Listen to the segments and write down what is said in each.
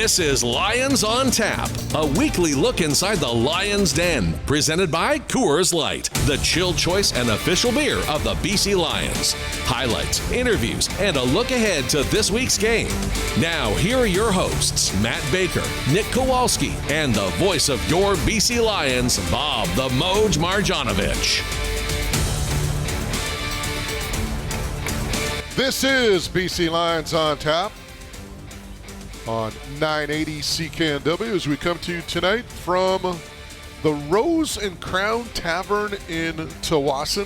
This is Lions on Tap, a weekly look inside the Lions Den, presented by Coors Light, the chilled choice and official beer of the BC Lions. Highlights, interviews, and a look ahead to this week's game. Now, here are your hosts, Matt Baker, Nick Kowalski, and the voice of your BC Lions, Bob the Moj Marjanovic. This is BC Lions on Tap on 980 CKNW as we come to you tonight from the Rose and Crown Tavern in Tsawwassen,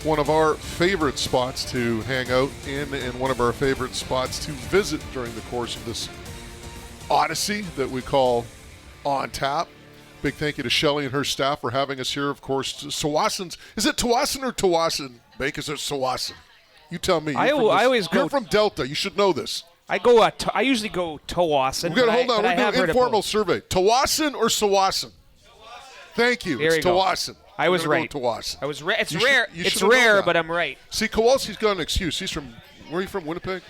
one of our favorite spots to hang out in and one of our favorite spots to visit during the course of this odyssey that we call On Tap. Big thank you to Shelley and her staff for having us here. Of course, Tsawwassen's. Is it Tsawwassen or Tsawwassen? Bake, is it Tsawwassen? You tell me. You're from Delta. You should know this. I usually go Tsawwassen. Hold on. We're doing an informal survey. Tsawwassen or Tsawwassen? Thank you. It's Tsawwassen. I was right. Tsawwassen. I was right. It's rare. It's rare, but I'm right. See, Kowalski's got an excuse. He's from. Where are you from? Winnipeg.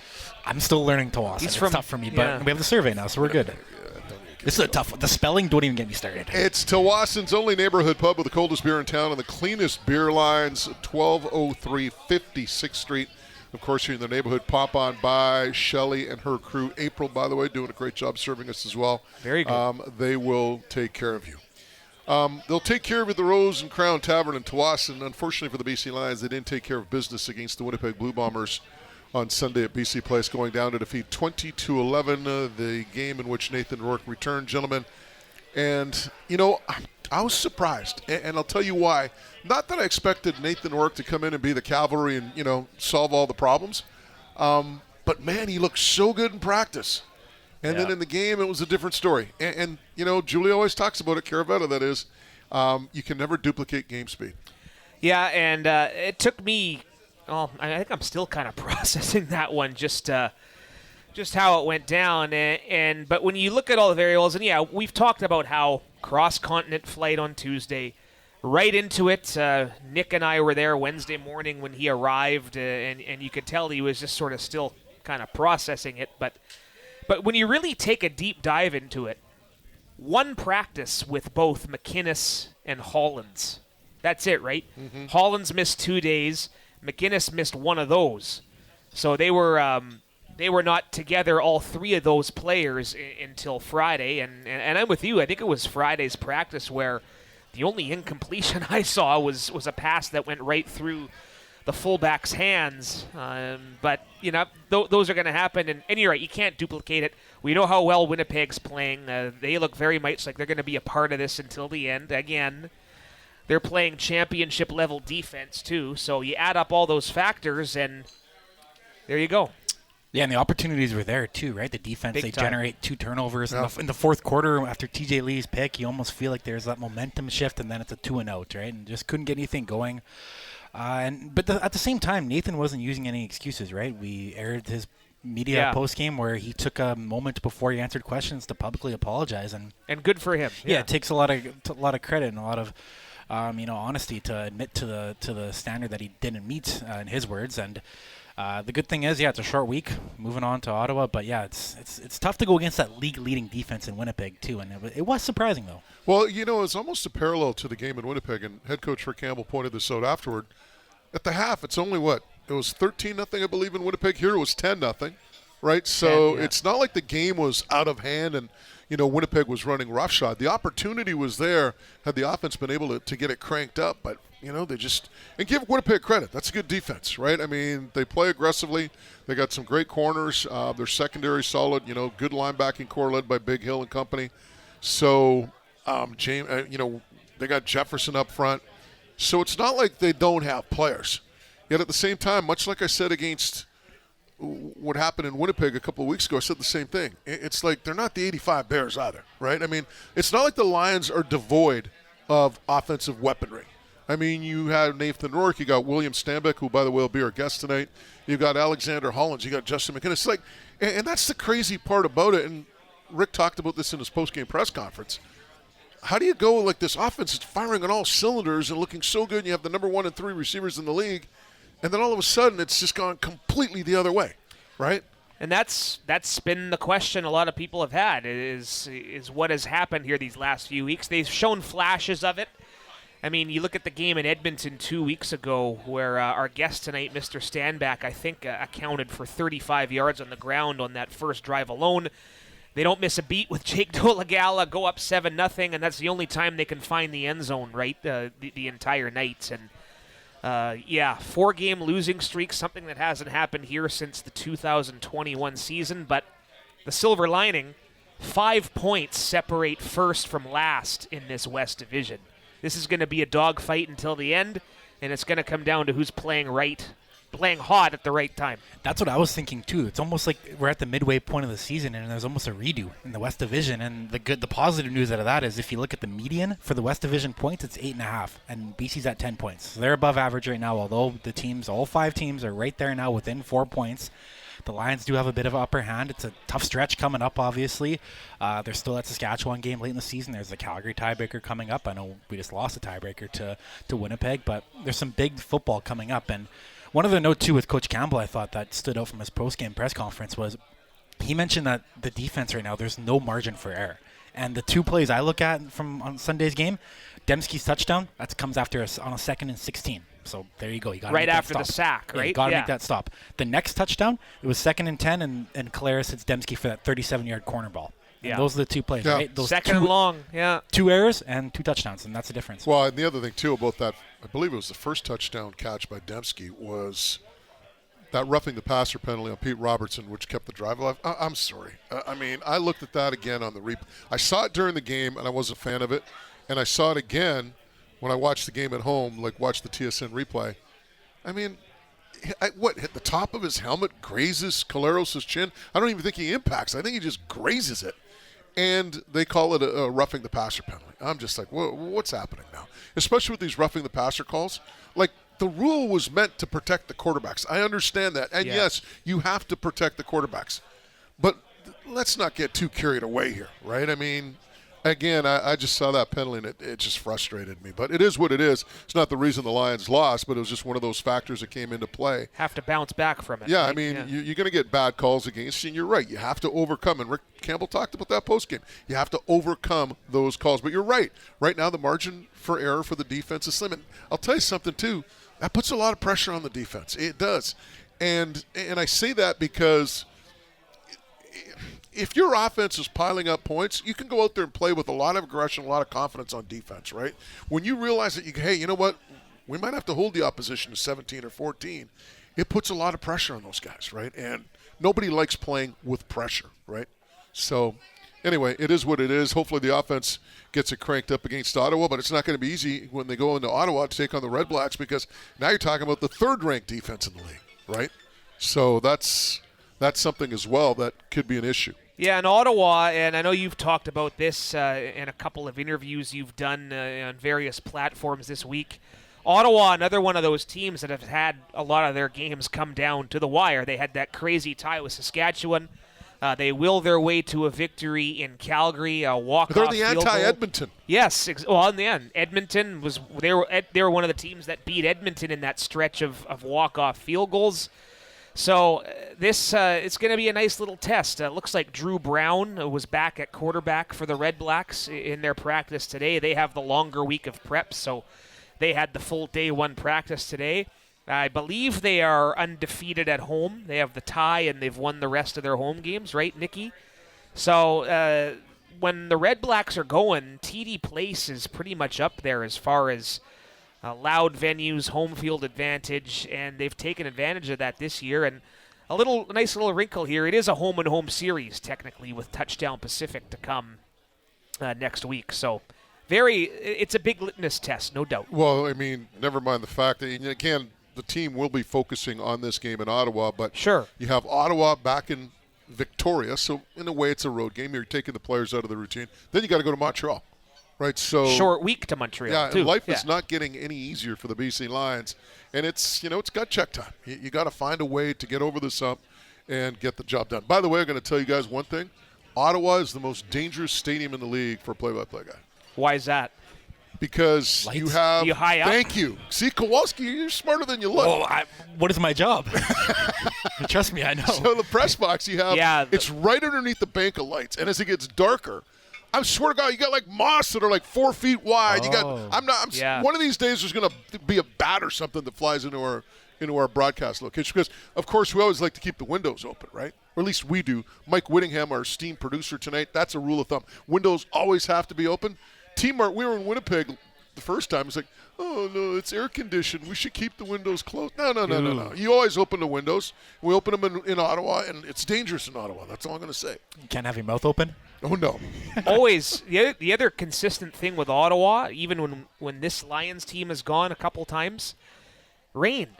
I'm still learning Tsawwassen. It's tough for me, but we have the survey now, so we're good. This is a tough one. The spelling, don't even get me started. It's Tsawwassen's only neighborhood pub with the coldest beer in town and the cleanest beer lines. 1203 56th Street. Of course, here in the neighborhood, pop on by Shelley and her crew. April, by the way, doing a great job serving us as well. Very good. They will take care of you. They'll take care of you at the Rose and Crown Tavern in Tsawwassen. Unfortunately for the BC Lions, they didn't take care of business against the Winnipeg Blue Bombers on Sunday at BC Place, going down to defeat 20-11, the game in which Nathan Rourke returned, gentlemen. And, I was surprised, and I'll tell you why. Not that I expected Nathan Rourke to come in and be the cavalry and, solve all the problems. But, man, he looked so good in practice. And then in the game, it was a different story. And Julie always talks about it, Caravetta, that is, you can never duplicate game speed. Yeah, and it took me, I think I'm still kind of processing that one, just how it went down. But when you look at all the variables, and we've talked about how cross-continent flight on Tuesday, right into it. Nick and I were there Wednesday morning when he arrived, and you could tell he was just sort of still kind of processing it. But when you really take a deep dive into it, one practice with both McInnes and Hollins. That's it, right? Mm-hmm. Hollins missed 2 days. McInnes missed one of those. So they were not together, all three of those players, until Friday. And I'm with you. I think it was Friday's practice where the only incompletion I saw was a pass that went right through the fullback's hands. But, those are going to happen. And you're right, you can't duplicate it. We know how well Winnipeg's playing. They look very much like they're going to be a part of this until the end. Again, they're playing championship-level defense, too. So you add up all those factors, and there you go. Yeah, and the opportunities were there, too, right? The defense, Big they time. generate 2 turnovers. Yeah. In the fourth quarter, after TJ Lee's pick, you almost feel like there's that momentum shift, and then it's a 2-and-out, right? And just couldn't get anything going. But at the same time, Nathan wasn't using any excuses, right? We aired his media post-game where he took a moment before he answered questions to publicly apologize. And good for him. Yeah, it takes a lot of credit and a lot of honesty to admit to the standard that he didn't meet, in his words. And the good thing is, it's a short week, moving on to Ottawa. But it's tough to go against that league-leading defense in Winnipeg too, and it was surprising though. Well, it's almost a parallel to the game in Winnipeg, and head coach Rick Campbell pointed this out afterward. At the half, it's only it was 13-0, I believe, in Winnipeg. Here it was 10-0, right? So it's not like the game was out of hand and Winnipeg was running roughshod. The opportunity was there had the offense been able to get it cranked up, but they just – and give Winnipeg credit. That's a good defense, right? I mean, they play aggressively. They got some great corners. Their secondary solid, good linebacking core led by Big Hill and company. So, they got Jefferson up front. So it's not like they don't have players. Yet at the same time, much like I said against what happened in Winnipeg a couple of weeks ago, I said the same thing. It's like they're not the 85 Bears either, right? I mean, it's not like the Lions are devoid of offensive weaponry. I mean, you have Nathan Rourke, you got Will Stanback, who, by the way, will be our guest tonight. You've got Alexander Hollins, you got Justin McInnes. It's like, and that's the crazy part about it, and Rick talked about this in his post-game press conference. How do you go like this offense is firing on all cylinders and looking so good, and you have the number 1 and 3 receivers in the league, and then all of a sudden it's just gone completely the other way, right? And that's been the question a lot of people have had is what has happened here these last few weeks. They've shown flashes of it. I mean, you look at the game in Edmonton 2 weeks ago where our guest tonight, Mr. Stanback, I think accounted for 35 yards on the ground on that first drive alone. They don't miss a beat with Jake Dolegala, go up 7-0, and that's the only time they can find the end zone, right, the entire night. And 4-game losing streak, something that hasn't happened here since the 2021 season. But the silver lining, 5 points separate first from last in this West Division. This is going to be a dogfight until the end, and it's going to come down to who's playing hot at the right time. That's what I was thinking too. It's almost like we're at the midway point of the season, and there's almost a redo in the West Division. And the positive news out of that is if you look at the median for the West Division points, it's 8.5, and BC's at 10 points. So they're above average right now. Although all 5 teams are right there now within 4 points. The Lions do have a bit of an upper hand. It's a tough stretch coming up, obviously. There's still that Saskatchewan game late in the season. There's the Calgary tiebreaker coming up. I know we just lost a tiebreaker to Winnipeg, but there's some big football coming up. And one other note, too, with Coach Campbell, I thought that stood out from his post-game press conference was he mentioned that the defense right now, there's no margin for error. And the 2 plays I look at from on Sunday's game, Dembski's touchdown, that comes after on a 2nd and 16. So there you go. You got right after the sack, right? You got to make that stop. The next touchdown, it was 2nd and 10, and Collaros hits Dembski for that 37-yard corner ball. And those are the 2 plays, right? Those 2nd and long, 2 errors and 2 touchdowns, and that's the difference. Well, and the other thing, too, about that, I believe it was the first touchdown catch by Dembski, was that roughing the passer penalty on Pete Robertson, which kept the drive alive. I'm sorry. I mean, I looked at that again on the replay. I saw it during the game, and I was a fan of it, and I saw it again when I watched the game at home, like watched the TSN replay. I mean, hit the top of his helmet, grazes Collaros' chin? I don't even think he impacts. I think he just grazes it. And they call it a roughing the passer penalty. I'm just like, what's happening now? Especially with these roughing the passer calls. Like, the rule was meant to protect the quarterbacks. I understand that. And yes, you have to protect the quarterbacks. But let's not get too carried away here, right? I mean, again, I just saw that penalty, and it just frustrated me. But it is what it is. It's not the reason the Lions lost, but it was just one of those factors that came into play. Have to bounce back from it. Yeah, right? I mean, you're going to get bad calls against you, and you're right. You have to overcome, and Rick Campbell talked about that postgame. You have to overcome those calls. But you're right. Right now, the margin for error for the defense is slim. And I'll tell you something, too. That puts a lot of pressure on the defense. It does. And I say that because if your offense is piling up points, you can go out there and play with a lot of aggression, a lot of confidence on defense, right? When you realize that, hey, you know what? We might have to hold the opposition to 17 or 14. It puts a lot of pressure on those guys, right? And nobody likes playing with pressure, right? So, anyway, it is what it is. Hopefully the offense gets it cranked up against Ottawa, but it's not going to be easy when they go into Ottawa to take on the Red Blacks because now you're talking about the 3rd-ranked defense in the league, right? So that's something as well that could be an issue. Yeah, in Ottawa, and I know you've talked about this in a couple of interviews you've done on various platforms this week. Ottawa, another one of those teams that have had a lot of their games come down to the wire. They had that crazy tie with Saskatchewan. They will their way to a victory in Calgary, a walk-off They're the field goal. anti-Edmonton. Yes. Well, in the end, Edmonton they were one of the teams that beat Edmonton in that stretch of walk-off field goals. So this it's going to be a nice little test. Looks like Drew Brown was back at quarterback for the Red Blacks in their practice today. They have the longer week of prep, so they had the full day 1 practice today. I believe they are undefeated at home. They have the tie, and they've won the rest of their home games, right, Nikki? So when the Red Blacks are going, TD Place is pretty much up there as far as loud venues, home field advantage, and they've taken advantage of that this year. And a nice little wrinkle here, it is a home-and-home series, technically, with Touchdown Pacific to come next week. So it's a big litmus test, no doubt. Well, I mean, never mind the fact that, again, the team will be focusing on this game in Ottawa, but sure, you have Ottawa back in Victoria, so in a way it's a road game. You're taking the players out of the routine. Then you got to go to Montreal, right? So short week to Montreal. Yeah, too. And life is not getting any easier for the BC Lions, and it's gut check time. You got to find a way to get over this hump and get the job done. By the way, I'm going to tell you guys one thing: Ottawa is the most dangerous stadium in the league for a play-by-play guy. Why is that? because Lights? you have. You high up? Thank you. See, Kowalski, you're smarter than you look. Oh, what is my job? Trust me, I know. So the press box you have, it's right underneath the bank of lights, and as it gets darker, I swear to God, you got like moss that are like 4 feet wide. You got. One of these days, there's going to be a bat or something that flies into our broadcast location because, of course, we always like to keep the windows open, right? Or at least we do. Mike Whittingham, our esteemed producer tonight, that's a rule of thumb. Windows always have to be open. T-Mart, we were in Winnipeg the first time. It's like, oh, no, it's air conditioned. We should keep the windows closed. No. You always open the windows. We open them in Ottawa, and it's dangerous in Ottawa. That's all I'm going to say. You can't have your mouth open? Oh, no. Always. The other consistent thing with Ottawa, even when this Lions team has gone a couple times, rain.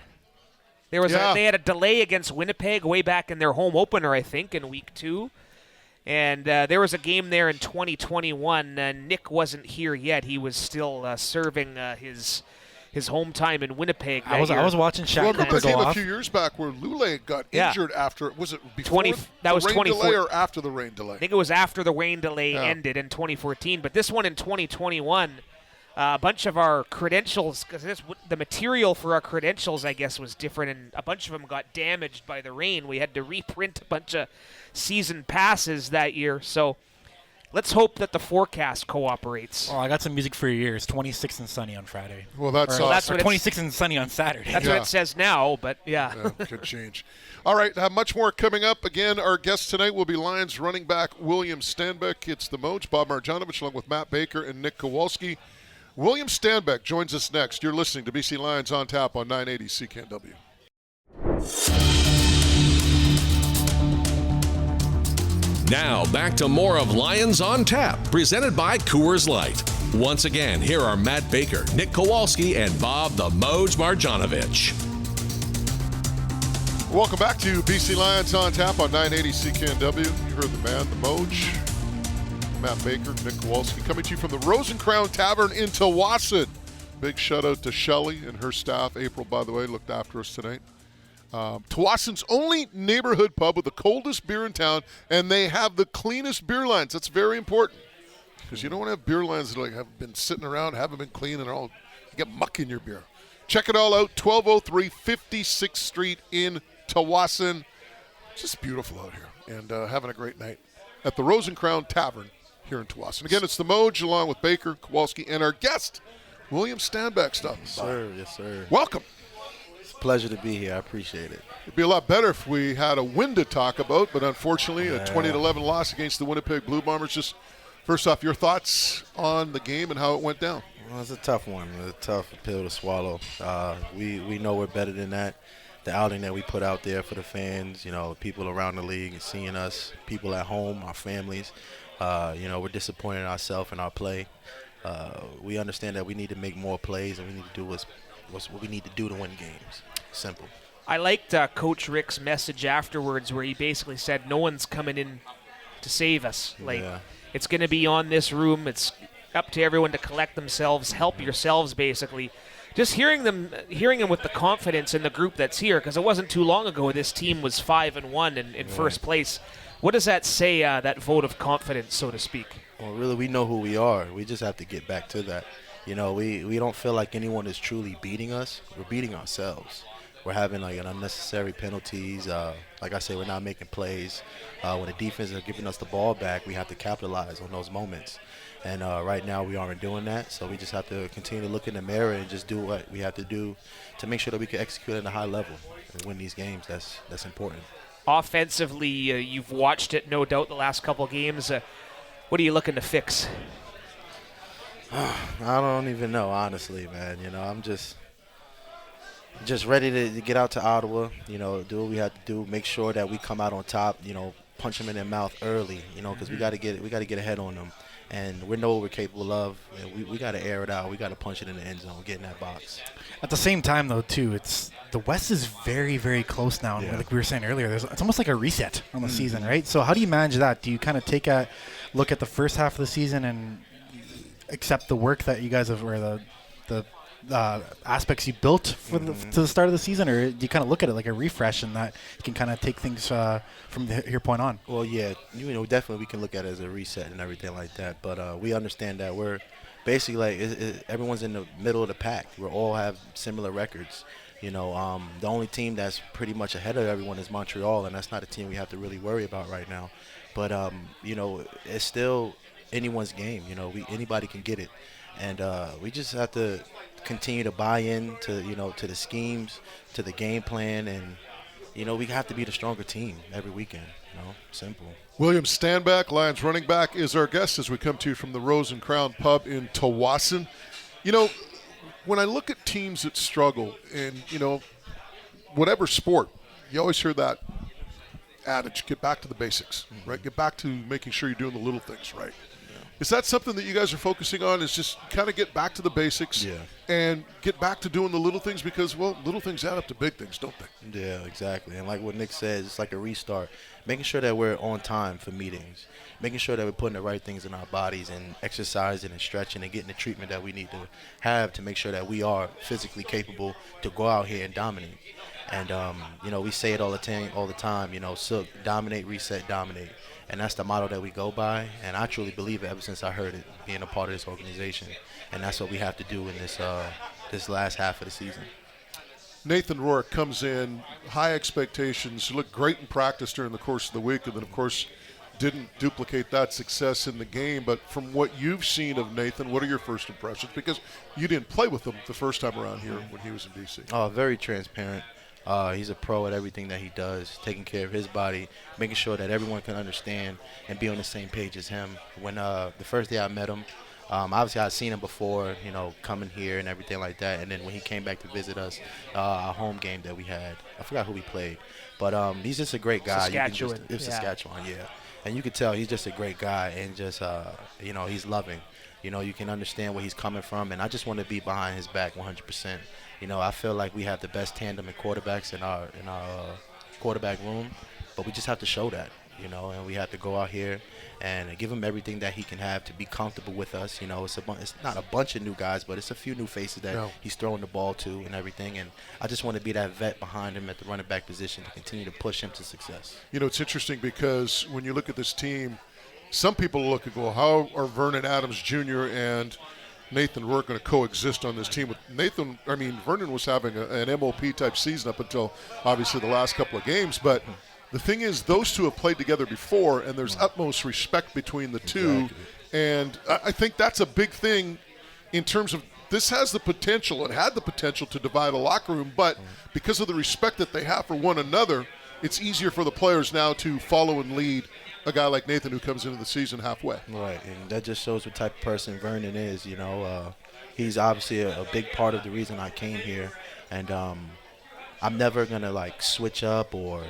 They had a delay against Winnipeg way back in their home opener, I think, in week 2. And there was a game there in 2021. Nick wasn't here yet. He was still serving his home time in Winnipeg. I was watching Shaq. Well, remember the game a few years back where Lule got injured after. Was it before the rain delay or after the rain delay? I think it was after the rain delay ended in 2014. But this one in 2021. A bunch of our credentials, because the material for our credentials, I guess, was different, and a bunch of them got damaged by the rain. We had to reprint a bunch of season passes that year. So let's hope that the forecast cooperates. Oh, I got some music for your ears. 26 and sunny on Friday. Well, that's awesome. That's what 26 and sunny on Saturday. That's what it says now, but yeah. Could change. All right, much more coming up. Again, our guest tonight will be Lions running back William Stanback. It's the Moj, Bob Marjanovic, along with Matt Baker and Nick Kowalski. William Stanback joins us next. You're listening to BC Lions on Tap on 980 CKNW. Now back to more of Lions on Tap, presented by Coors Light. Once again, here are Matt Baker, Nick Kowalski, and Bob the Moj Marjanovic. Welcome back to BC Lions on Tap on 980 CKNW. You heard the man, the Moj. Matt Baker, Nick Kowalski, coming to you from the Rose and Crown Tavern in Tsawwassen. Big shout out to Shelley and her staff. April, by the way, looked after us tonight. Tsawwassen's only neighborhood pub with the coldest beer in town, and they have the cleanest beer lines. That's very important because you don't want to have beer lines that have been sitting around, haven't been clean, and you get muck in your beer. Check it all out, 1203 56th Street in Tsawwassen. It's just beautiful out here and having a great night at the Rose and Crown Tavern here in Tsawwassen. Again, it's the Moj along with Baker, Kowalski, and our guest, William Stanback. Yes, sir. Welcome. It's a pleasure to be here. I appreciate it. It'd be a lot better if we had a win to talk about, but unfortunately, a 20-11 loss against the Winnipeg Blue Bombers. Just first off, your thoughts on the game and how it went down. Well, it's a tough one. It's a tough pill to swallow. We know we're better than that. The outing that we put out there for the fans, people around the league and seeing us, people at home, our families. We're disappointed in ourselves and our play. We understand that we need to make more plays and we need to do what we need to do to win games. Simple. I liked Coach Rick's message afterwards where he basically said no one's coming in to save us. It's going to be on this room. It's up to everyone to collect themselves, help yourselves basically. Just hearing them with the confidence in the group that's here, because it wasn't too long ago this team was 5-1 in first place. What does that say, that vote of confidence, so to speak? Well, really, we know who we are. We just have to get back to that. We don't feel like anyone is truly beating us. We're beating ourselves. We're having unnecessary penalties. Like I say, we're not making plays. When the defense is giving us the ball back, we have to capitalize on those moments. And right now we aren't doing that, so we just have to continue to look in the mirror and just do what we have to do to make sure that we can execute at a high level and win these games. That's important. Offensively, you've watched it, no doubt, the last couple of games. What are you looking to fix? I don't even know, honestly, man. I'm just ready to get out to Ottawa, do what we have to do, make sure that we come out on top, punch them in their mouth early, because we got to get ahead on them. And we know what we're capable of. And we got to air it out. We got to punch it in the end zone, get in that box. At the same time, though, too, the West is very, very close now. Yeah. Like we were saying earlier, it's almost like a reset on the season, right? So how do you manage that? Do you kind of take a look at the first half of the season and accept the work that you guys have, or the aspects you built for to the start of the season, or do you kind of look at it like a refresh and that you can kind of take things from your point on? Well, yeah, definitely we can look at it as a reset and everything like that. But we understand that we're basically like everyone's in the middle of the pack. We all have similar records. You know, the only team that's pretty much ahead of everyone is Montreal, and that's not a team we have to really worry about right now. But you know, it's still anyone's game. You know, anybody can get it, and we just have to continue to buy in to to the schemes, to the game plan, and you know, we have to be the stronger team every weekend. You know, simple. Will Stanback, Lions running back, is our guest as we come to you from the Rose and Crown Pub in Tsawwassen. You know, when I look at teams that struggle in, you know, whatever sport, you always hear that adage, get back to the basics, right? Get back to making sure you're doing the little things right. Is that something that you guys are focusing on, is just kind of get back to the basics and get back to doing the little things because, well, little things add up to big things, don't they? Yeah, exactly. And like what Nick says, it's like a restart. Making sure that we're on time for meetings. Making sure that we're putting the right things in our bodies and exercising and stretching and getting the treatment that we need to have to make sure that we are physically capable to go out here and dominate. And, you know, we say it all the time, you know, Sook, dominate, reset, dominate. And that's the motto that we go by, and I truly believe it ever since I heard it, being a part of this organization. And that's what we have to do in this last half of the season. Nathan Rourke comes in, high expectations, looked great in practice during the course of the week, and then, of course, didn't duplicate that success in the game. But from what you've seen of Nathan, what are your first impressions? Because you didn't play with him the first time around here when he was in B.C. Oh, very transparent. He's a pro at everything that he does, taking care of his body, making sure that everyone can understand and be on the same page as him. When the first day I met him, obviously I'd seen him before, you know, coming here and everything like that. And then when he came back to visit us, our home game that we had, I forgot who we played. But he's just a great guy. Saskatchewan. Saskatchewan, yeah. And you can tell he's just a great guy and just, you know, he's loving. You know, you can understand where he's coming from. And I just want to be behind his back 100%. You know, I feel like we have the best tandem in quarterbacks in our quarterback room, but we just have to show that, you know, and we have to go out here and give him everything that he can have to be comfortable with us. You know, it's not a bunch of new guys, but it's a few new faces that he's throwing the ball to and everything. And I just want to be that vet behind him at the running back position to continue to push him to success. You know, it's interesting because when you look at this team, some people look and go, how are Vernon Adams Jr. and Nathan Rourke going to coexist on this team? With Vernon was having an MOP type season up until obviously the last couple of games, but the thing is, those two have played together before, and there's utmost respect between the two, and I think that's a big thing in terms of this has the potential, it had the potential to divide a locker room, but because of the respect that they have for one another, it's easier for the players now to follow and lead a guy like Nathan who comes into the season halfway. Right, and that just shows what type of person Vernon is. You know, he's obviously a big part of the reason I came here, and I'm never gonna like switch up or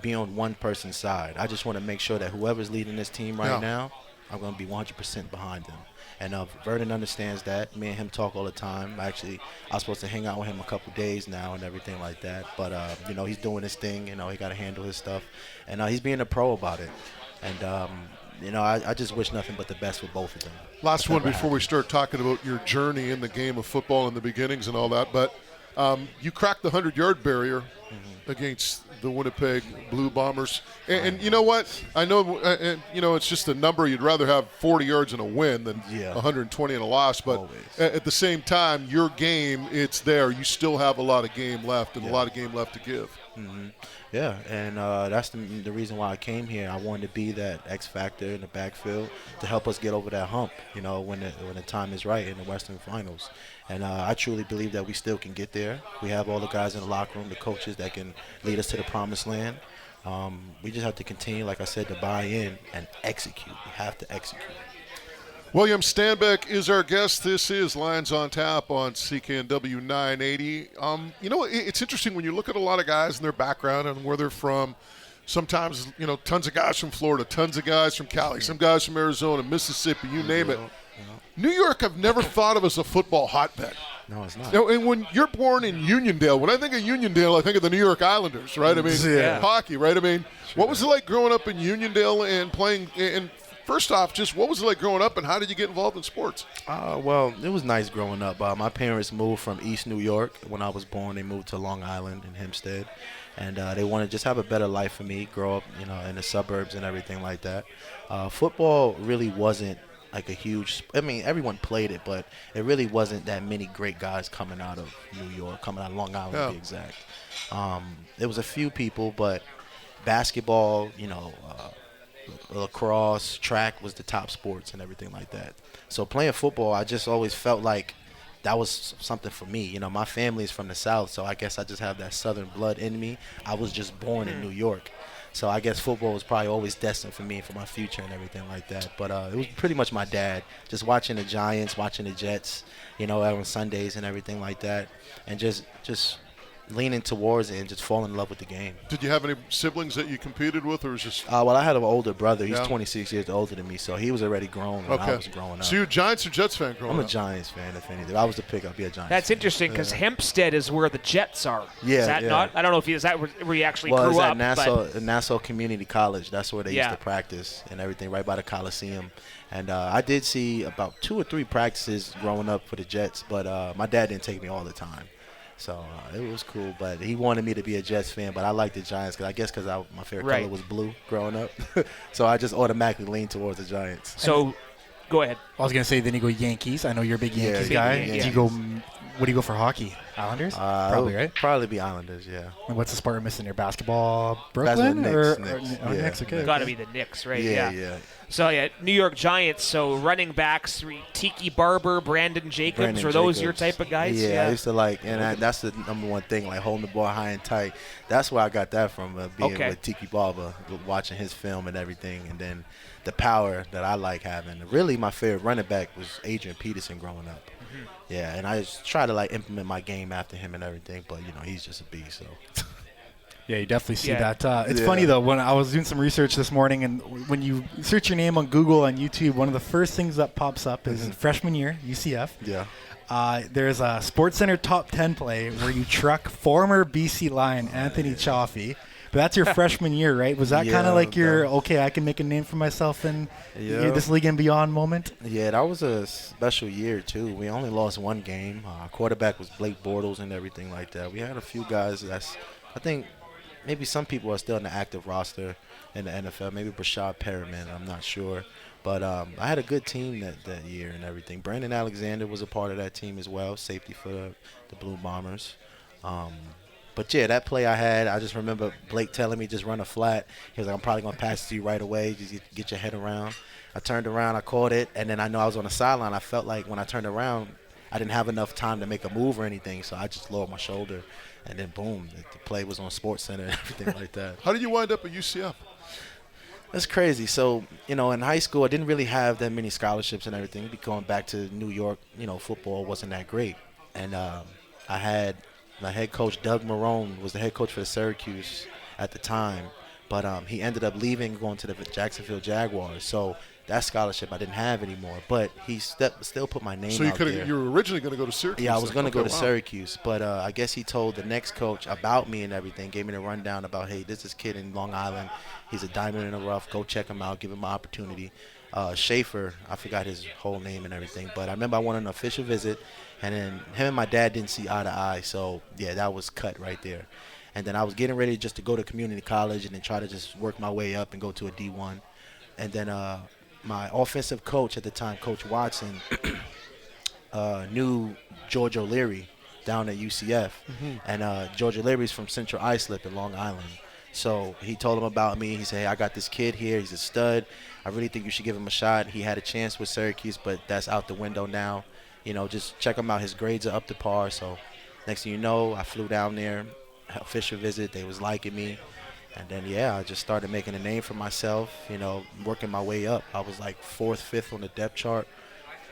be on one person's side. I just want to make sure that whoever's leading this team right now, I'm gonna be 100% behind them. And Vernon understands that. Me and him talk all the time. I was supposed to hang out with him a couple days now and everything like that. But, you know, he's doing his thing. You know, he got to handle his stuff. And he's being a pro about it. And, you know, I just wish nothing but the best for both of them. Last one before we start talking about your journey in the game of football and the beginnings and all that. But you cracked the 100-yard barrier against the Winnipeg Blue Bombers. And you know what? I know, you know, it's just a number. You'd rather have 40 yards in a win than 120 in a loss. But at the same time, your game, it's there. You still have a lot of game left and a lot of game left to give. Yeah, and that's the reason why I came here. I wanted to be that X factor in the backfield to help us get over that hump, you know, when the time is right in the Western Finals. And I truly believe that we still can get there. We have all the guys in the locker room, the coaches that can lead us to the promised land. We just have to continue, like I said, to buy in and execute. We have to execute. Will Stanback is our guest. This is Lions on Tap on CKNW 980. You know, it's interesting when you look at a lot of guys and their background and where they're from. Sometimes, you know, tons of guys from Florida, tons of guys from Cali, some guys from Arizona, Mississippi, you name it. New York, I've never thought of as a football hotbed. No, it's not. You know, and when you're born in Uniondale, when I think of Uniondale, I think of the New York Islanders, right? I mean, hockey, right? I mean, what was it like growing up in Uniondale and playing? And first off, just what was it like growing up, and how did you get involved in sports? Well, it was nice growing up. My parents moved from East New York when I was born. They moved to Long Island in Hempstead, and they wanted to just have a better life for me, grow up, you know, in the suburbs and everything like that. Football really wasn't like a huge. I mean, everyone played it, but it really wasn't that many great guys coming out of New York, coming out of Long Island to be exact. There was a few people, but basketball, lacrosse, track was the top sports and everything like that. So playing football, I just always felt like that was something for me. My family is from the South, so I guess I just have that Southern blood in me. I was just born in New York. So I guess football was probably always destined for me, for my future and everything like that. But it was pretty much my dad, just watching the Giants, watching the Jets, on Sundays and everything like that, and just leaning towards it and just falling in love with the game. Did you have any siblings that you competed with, or was just? Well, I had an older brother. He's 26 years older than me, so he was already grown when I was growing up. So you're a Giants or Jets fan growing up? I'm a Giants fan, if anything. If I was to pick, I'd be a Giants That's fan. interesting because Hempstead is where the Jets are. Yeah, is that not? I don't know if is that where you actually grew up. Well, Nassau Community College. That's where they used to practice and everything, right by the Coliseum. And I did see about 2 or 3 practices growing up for the Jets, but my dad didn't take me all the time. So it was cool, but he wanted me to be a Jets fan, but I liked the Giants because my favorite color was blue growing up. So I just automatically leaned towards the Giants. So go ahead. I was going to say, then you go Yankees. I know you're a big Yankees guy. Yeah. What do you go for hockey? Islanders? Probably, right? Probably be Islanders, yeah. And what's the sport missing there? Basketball, Brooklyn? Knicks, okay. Got to be the Knicks, right? Yeah. So, New York Giants, so running backs, Tiki Barber, Brandon Jacobs, were those your type of guys? Yeah, I used to that's the number one thing, like holding the ball high and tight. That's where I got that from, being with Tiki Barber, watching his film and everything, and then the power that I like having. Really, my favorite running back was Adrian Peterson growing up. Yeah, and I just try to implement my game after him and everything, but he's just a beast. So. Yeah, you definitely see that. It's funny though, when I was doing some research this morning, and when you search your name on Google and YouTube, one of the first things that pops up is freshman year UCF. Yeah. There's a SportsCenter top 10 play where you truck former BC Lion Anthony Chaffee. But that's your freshman year, right? Was that kind of like your, I can make a name for myself in this league and beyond moment? Yeah, that was a special year, too. We only lost one game. Our quarterback was Blake Bortles and everything like that. We had a few guys I think maybe some people are still in the active roster in the NFL. Maybe Brashad Perriman, I'm not sure. But I had a good team that year and everything. Brandon Alexander was a part of that team as well, safety for the Blue Bombers. But, that play I just remember Blake telling me just run a flat. He was like, I'm probably going to pass it to you right away. Just get your head around. I turned around, I caught it, and then I know I was on the sideline. I felt like when I turned around, I didn't have enough time to make a move or anything, so I just lowered my shoulder. And then, boom, the play was on SportsCenter and everything like that. How did you wind up at UCF? That's crazy. So, in high school, I didn't really have that many scholarships and everything. Going back to New York, football wasn't that great. And I had my head coach, Doug Marrone, was the head coach for the Syracuse at the time. But he ended up leaving, going to the Jacksonville Jaguars. So that scholarship I didn't have anymore. But he still put my name out there. So you were originally going to go to Syracuse? Yeah, I was going to go to Syracuse. But I guess he told the next coach about me and everything, gave me the rundown about, hey, this kid in Long Island. He's a diamond in the rough. Go check him out. Give him an opportunity. Schaefer, I forgot his whole name and everything. But I remember I went on an official visit, and then him and my dad didn't see eye to eye. So, that was cut right there. And then I was getting ready just to go to community college and then try to just work my way up and go to a D1. And then my offensive coach at the time, Coach Watson, knew George O'Leary down at UCF. And George O'Leary's from Central Islip in Long Island. So he told him about me. He said, hey, I got this kid here. He's a stud. I really think you should give him a shot. He had a chance with Syracuse, but that's out the window now. Just check him out. His grades are up to par. So next thing you know, I flew down there, official visit. They was liking me. And then, I just started making a name for myself, working my way up. I was like 4th, 5th on the depth chart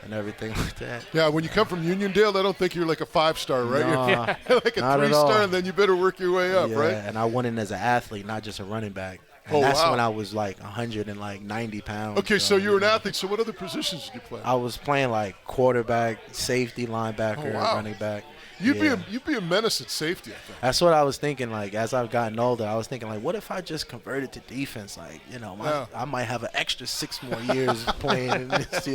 and everything like that. Yeah, when you come from Uniondale, they don't think you're like a 5-star, right? No, you're like a 3-star, and then you better work your way up, right? And I went in as an athlete, not just a running back. And that's when I was like 190 pounds. Okay, so you were an athlete. So what other positions did you play? I was playing like quarterback, safety, linebacker, running back. You'd be a menace at safety, I think. That's what I was thinking. Like, as I've gotten older, I was thinking, like, what if I just converted to defense? Like, I might have an extra 6 more years playing in this,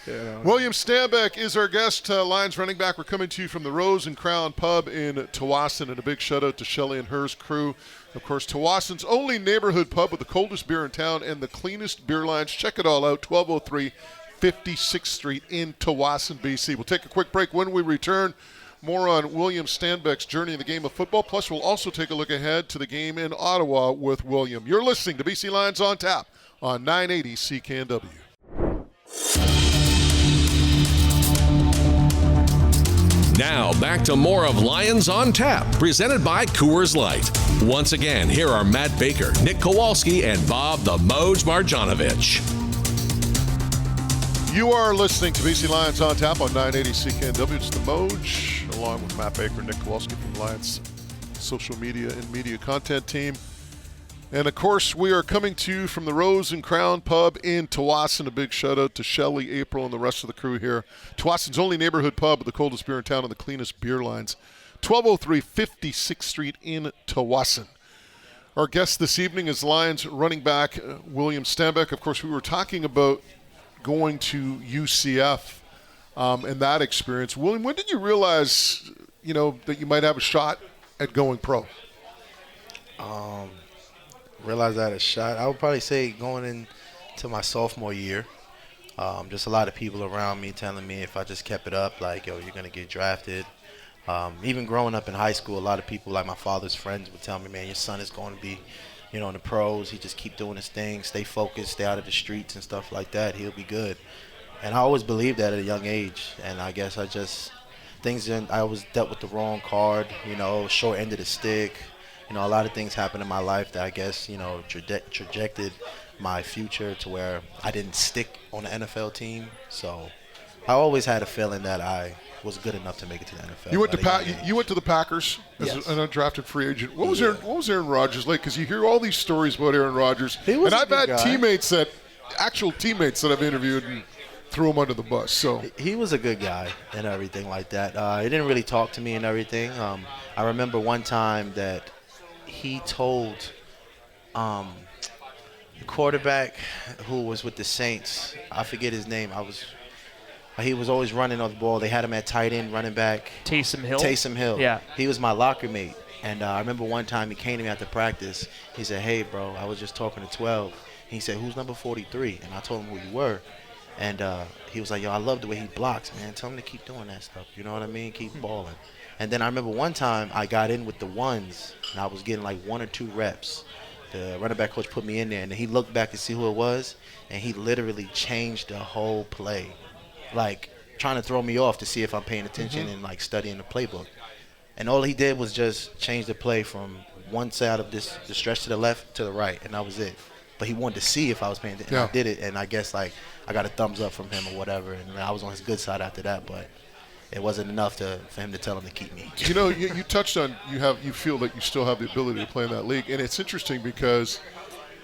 William Stanback is our guest, Lions running back. We're coming to you from the Rose and Crown Pub in Tsawwassen, and a big shout-out to Shelley and her crew. Of course, Tsawwassen's only neighborhood pub with the coldest beer in town and the cleanest beer lines. Check it all out, 1203 56th Street in Tsawwassen, BC. We'll take a quick break. When we return, more on William Stanback's journey in the game of football. Plus, we'll also take a look ahead to the game in Ottawa with William. You're listening to BC Lions on Tap on 980 CKNW. Now, back to more of Lions on Tap, presented by Coors Light. Once again, here are Matt Baker, Nick Kowalski, and Bob the Moj Marjanovic. You are listening to BC Lions on Tap on 980 CKNW. It's the Moj, along with Matt Baker, Nick Kowalski from Lions social media and media content team. And, of course, we are coming to you from the Rose and Crown Pub in Tsawwassen. A big shout-out to Shelley, April, and the rest of the crew here. Tsawwassen's only neighborhood pub with the coldest beer in town and the cleanest beer lines. 1203 56th Street in Tsawwassen. Our guest this evening is Lions running back William Stanback. Of course, we were talking about going to UCF and that experience. William, when did you realize, that you might have a shot at going pro? Realized I had a shot. I would probably say going into my sophomore year. Just a lot of people around me telling me if I just kept it up, like, yo, you're going to get drafted. Even growing up in high school, a lot of people, like my father's friends, would tell me, man, your son is going to be, in the pros. He just keep doing his thing, stay focused, stay out of the streets and stuff like that. He'll be good. And I always believed that at a young age. And I guess I always dealt with the wrong card, short end of the stick. A lot of things happened in my life that I guess, trajected my future to where I didn't stick on the NFL team. So I always had a feeling that I was good enough to make it to the NFL. You went to the Packers as an undrafted free agent. What was Aaron Rodgers like? Because you hear all these stories about Aaron Rodgers, and I've had actual teammates that I've interviewed and threw him under the bus. So he was a good guy and everything like that. He didn't really talk to me and everything. I remember one time that he told the quarterback who was with the Saints, I forget his name. He was always running off the ball. They had him at tight end, running back. Taysom Hill. Yeah. He was my locker mate. And I remember one time he came to me after practice. He said, hey, bro, I was just talking to 12. He said, who's number 43? And I told him who you were. And he was like, yo, I love the way he blocks, man. Tell him to keep doing that stuff. You know what I mean? Keep balling. And then I remember one time I got in with the ones, and I was getting like 1 or 2 reps. The running back coach put me in there, and he looked back to see who it was, and he literally changed the whole play. Like, trying to throw me off to see if I'm paying attention and, like, studying the playbook. And all he did was just change the play from one side of the stretch to the left to the right, and that was it. But he wanted to see if I was paying attention, and I did it, and I guess, like, I got a thumbs up from him or whatever, and I was on his good side after that, but it wasn't enough for him to tell him to keep me. You touched on you feel that you still have the ability to play in that league, and it's interesting because,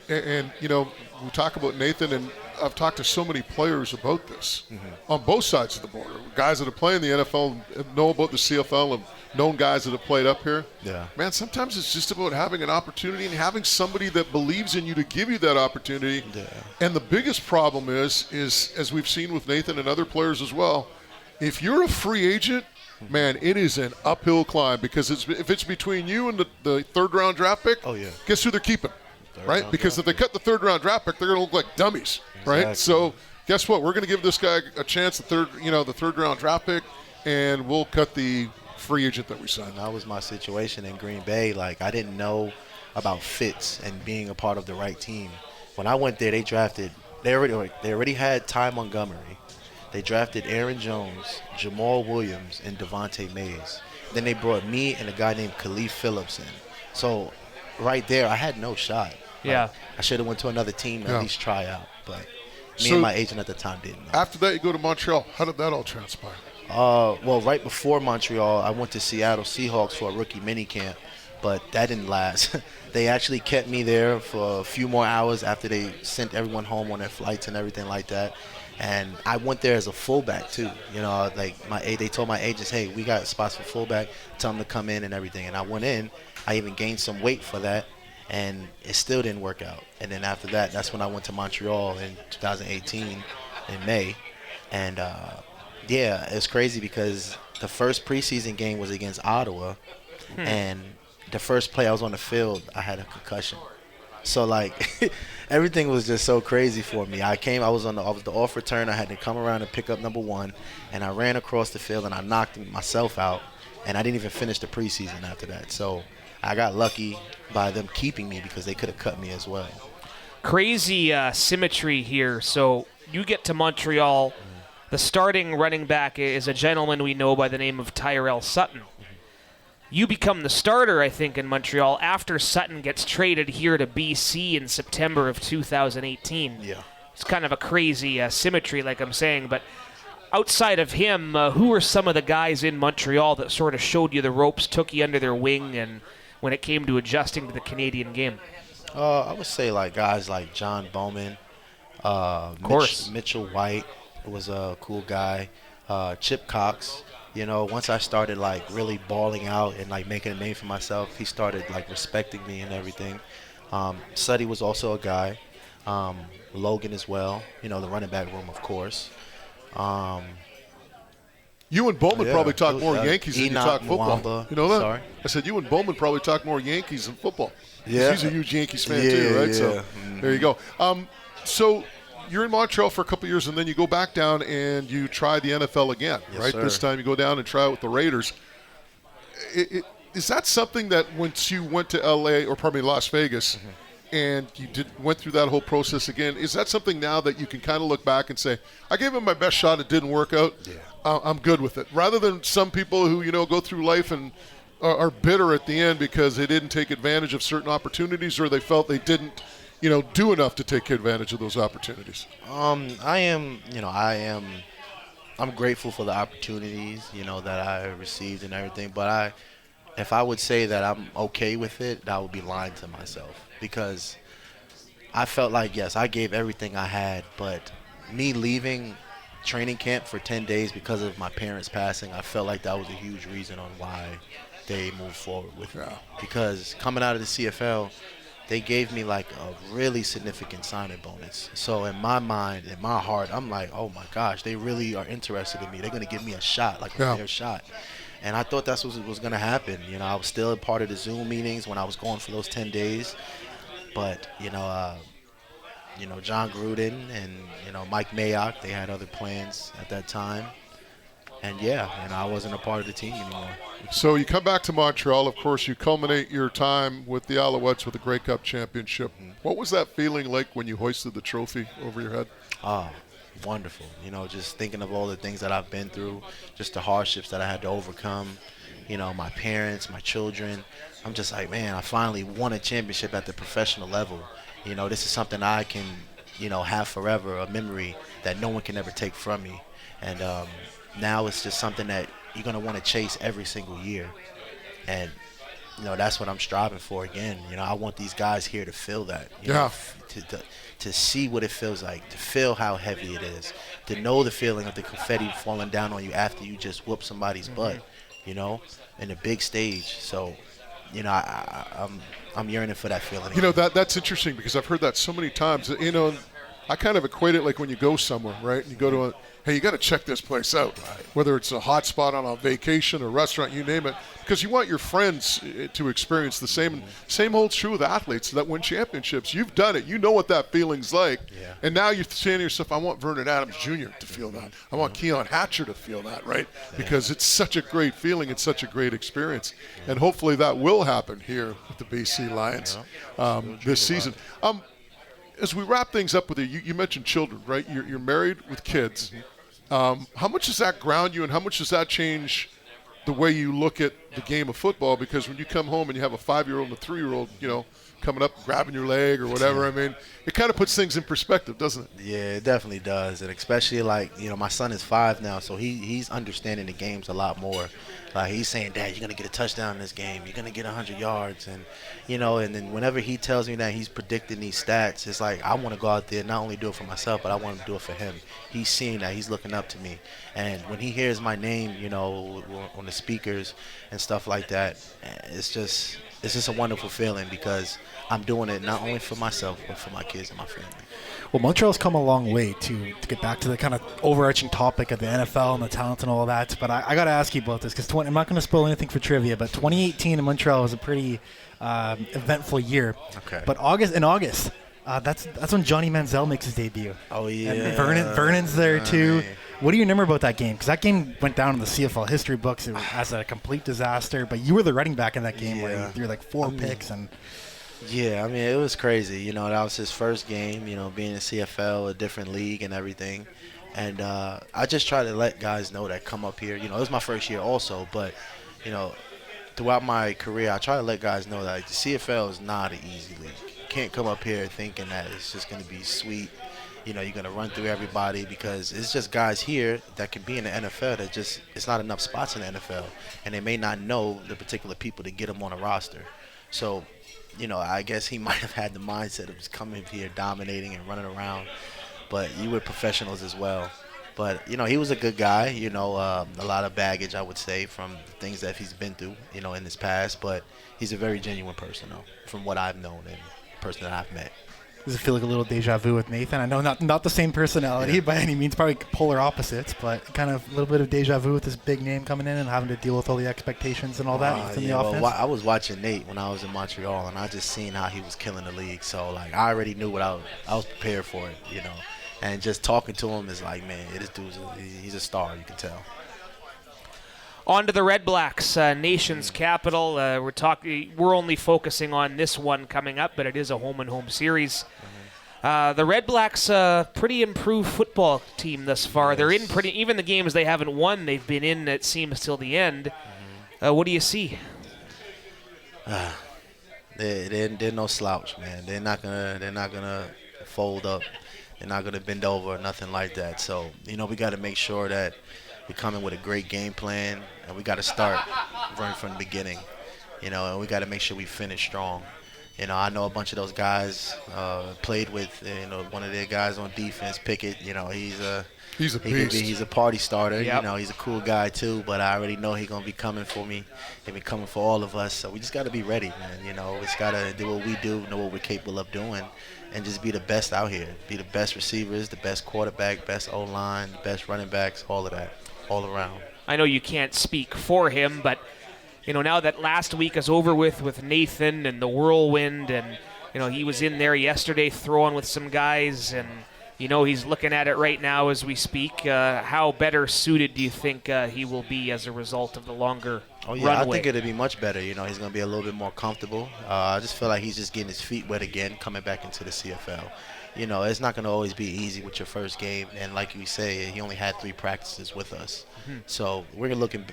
and we talk about Nathan, and I've talked to so many players about this on both sides of the border. Guys that have played in the NFL know about the CFL and known guys that have played up here. Yeah. Man, sometimes it's just about having an opportunity and having somebody that believes in you to give you that opportunity. Yeah. And the biggest problem is as we've seen with Nathan and other players as well, if you're a free agent, man, it is an uphill climb because if it's between you and the third-round draft pick, guess who they're keeping? Right? Because if they cut the third-round draft pick, they're going to look like dummies, right? So guess what? We're going to give this guy a chance, the third-round draft pick, and we'll cut the free agent that we signed. And that was my situation in Green Bay. Like, I didn't know about fits and being a part of the right team. When I went there, they already had Ty Montgomery. They drafted Aaron Jones, Jamal Williams, and Devontae Mays. Then they brought me and a guy named Khalif Phillips in. So right there, I had no shot. Yeah. I should have went to another team and at least try out. But me and my agent at the time didn't know. After that, you go to Montreal. How did that all transpire? Well, right before Montreal, I went to Seattle Seahawks for a rookie minicamp, but that didn't last. They actually kept me there for a few more hours after they sent everyone home on their flights and everything like that. And I went there as a fullback too. They told my agents, hey, we got spots for fullback. Tell them to come in and everything. And I went in. I even gained some weight for that, and it still didn't work out. And then after that, that's when I went to Montreal in 2018 in May. And, yeah, it's crazy because the first preseason game was against Ottawa, and the first play I was on the field, I had a concussion. So, like, everything was just so crazy for me. I was the off return. I had to come around and pick up number 1, and I ran across the field, and I knocked myself out, and I didn't even finish the preseason after that. So I got lucky by them keeping me because they could have cut me as well. Crazy symmetry here. So you get to Montreal. The starting running back is a gentleman we know by the name of Tyrell Sutton. You become the starter, I think, in Montreal after Sutton gets traded here to BC in September of 2018. Yeah. It's kind of a crazy symmetry, like I'm saying. But outside of him, who are some of the guys in Montreal that sort of showed you the ropes, took you under their wing, and when it came to adjusting to the Canadian game? I would say like guys like John Bowman, Mitchell White was a cool guy, Chip Cox. You know, once I started like really balling out and like making a name for myself, he started like respecting me and everything. Suddy was also a guy. Logan as well. You know, the running back room, of course. You and Bowman probably talk more Yankees than you talk football. Mwamba. You know that? Sorry? I said you and Bowman probably talk more Yankees than football. Yeah. He's a huge Yankees fan too, right? Yeah. So there you go. So you're in Montreal for a couple of years, and then you go back down and you try the NFL again, Yes, right? sir. This time you go down and try it with the Raiders. Is that something that once you went to LA, or probably Las Vegas, and you went through that whole process again, is that something now that you can kind of look back and say, I gave it my best shot, it didn't work out, I'm good with it? Rather than some people who, go through life and are bitter at the end because they didn't take advantage of certain opportunities, or they felt they didn't, do enough to take advantage of those opportunities. I'm grateful for the opportunities, that I received and everything. But if I would say that I'm okay with it, that would be lying to myself, because I felt like, yes, I gave everything I had, but me leaving training camp for 10 days because of my parents passing, I felt like that was a huge reason on why they moved forward with me. Because coming out of the CFL, they gave me like a really significant signing bonus. So in my mind, in my heart, I'm like, oh my gosh, they really are interested in me. They're going to give me a shot, like a fair shot. And I thought that's what was going to happen. I was still a part of the Zoom meetings when I was going for those 10 days. But, John Gruden and, Mike Mayock, they had other plans at that time. And, I wasn't a part of the team anymore. So you come back to Montreal. Of course, you culminate your time with the Alouettes with the Grey Cup championship. What was that feeling like when you hoisted the trophy over your head? Oh, wonderful. Just thinking of all the things that I've been through, just the hardships that I had to overcome, my parents, my children. I'm just like, man, I finally won a championship at the professional level. This is something I can, have forever, a memory that no one can ever take from me. And now it's just something that you're going to want to chase every single year. And, that's what I'm striving for again. I want these guys here to feel that. To see what it feels like, to feel how heavy it is, to know the feeling of the confetti falling down on you after you just whoop somebody's butt, in a big stage. So, I'm yearning for that feeling. That's interesting because I've heard that so many times. I kind of equate it like when you go somewhere, right? And you go to hey, you got to check this place out, whether it's a hot spot on a vacation or restaurant, you name it, because you want your friends to experience the same. Same holds true with athletes that win championships. You've done it. You know what that feeling's like. Yeah. And now you're saying to yourself, I want Vernon Adams Jr. to feel that. I want Keon Hatcher to feel that, right? Yeah. Because it's such a great feeling. It's such a great experience. Yeah. And hopefully that will happen here with the BC Lions this season. As we wrap things up with you mentioned children, right? You're married with kids. How much does that ground you, and how much does that change the way you look at the game of football? Because when you come home and you have a 5-year-old and a 3-year-old, coming up, grabbing your leg or whatever, I mean, it kind of puts things in perspective, doesn't it? Yeah, it definitely does. And especially my son is 5 now, so he's understanding the games a lot more. Like he's saying, Dad, you're going to get a touchdown in this game. You're going to get 100 yards. And, and then whenever he tells me that he's predicting these stats, it's like I want to go out there and not only do it for myself, but I want to do it for him. He's seeing that. He's looking up to me. And when he hears my name, on the speakers and stuff like that, it's just it's just a wonderful feeling because I'm doing it not only for myself but for my kids and my family. Well, Montreal's come a long way to get back to the kind of overarching topic of the NFL and the talent and all of that. But I got to ask you about this because I'm not going to spoil anything for trivia, but 2018 in Montreal was a pretty eventful year. Okay. But in August, that's when Johnny Manziel makes his debut. Oh, yeah. And Vernon's there, too. What do you remember about that game? Because that game went down in the CFL history books as a complete disaster. But you were the running back in that game where you threw like 4 picks and. Yeah, I mean, it was crazy. That was his first game, being in CFL, a different league and everything. And I just try to let guys know that come up here. It was my first year also, but, throughout my career, I try to let guys know that the CFL is not an easy league. You can't come up here thinking that it's just going to be sweet. You're going to run through everybody because it's just guys here that can be in the NFL that just it's not enough spots in the NFL, and they may not know the particular people to get them on a roster. So, I guess he might have had the mindset of just coming here, dominating and running around, but you were professionals as well. But, he was a good guy, a lot of baggage, I would say, from the things that he's been through, in his past, but he's a very genuine person, though, from what I've known and the person that I've met. Does it feel like a little deja vu with Nathan? I know not the same personality by any means, probably polar opposites, but kind of a little bit of deja vu with this big name coming in and having to deal with all the expectations and all that within the offense. Well, I was watching Nate when I was in Montreal, and I just seen how he was killing the league. So, I already knew what I was prepared for it, And just talking to him is like, man, this dude's he's a star, you can tell. On to the Red Blacks, nation's capital. We're only focusing on this one coming up, but it is a home-and-home series. The Red Blacks, pretty improved football team thus far. They're in even the games they haven't won, they've been in, it seems, till the end. What do you see? They're no slouch, man. They're not gonna fold up. They're not gonna bend over or nothing like that. So, we got to make sure that we come in with a great game plan, and we got to start right from the beginning, and we got to make sure we finish strong. I know a bunch of those guys played with, one of their guys on defense, Pickett. He's a beast. He's a party starter. Yep. He's a cool guy too. But I already know he's gonna be coming for me. He'll be coming for all of us. So we just got to be ready, man. We just got to do what we do, know what we're capable of doing, and just be the best out here. Be the best receivers, the best quarterback, best O-line, the best running backs, all of that, all around. I know you can't speak for him, but now that last week is over with Nathan and the whirlwind, and he was in there yesterday throwing with some guys, and he's looking at it right now as we speak. How better suited do you think he will be as a result of the longer runway? I think it'll be much better. He's going to be a little bit more comfortable. I just feel like he's just getting his feet wet again, coming back into the CFL. It's not going to always be easy with your first game, and like you say, he only had 3 practices with us. So we're looking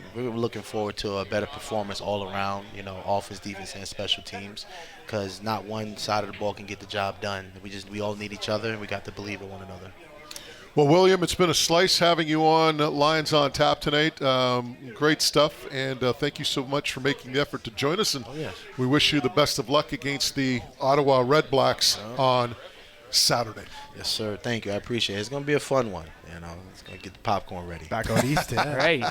forward to a better performance all around, offense, defense, and special teams, because not one side of the ball can get the job done. We all need each other, and we got to believe in one another. Well, William, it's been a slice having you on Lions on Tap tonight. Great stuff, and thank you so much for making the effort to join us. And we wish you the best of luck against the Ottawa Red Blacks on Saturday. Yes, sir. Thank you. I appreciate it. It's going to be a fun one. It's going to get the popcorn ready. Back out east, yeah. Right.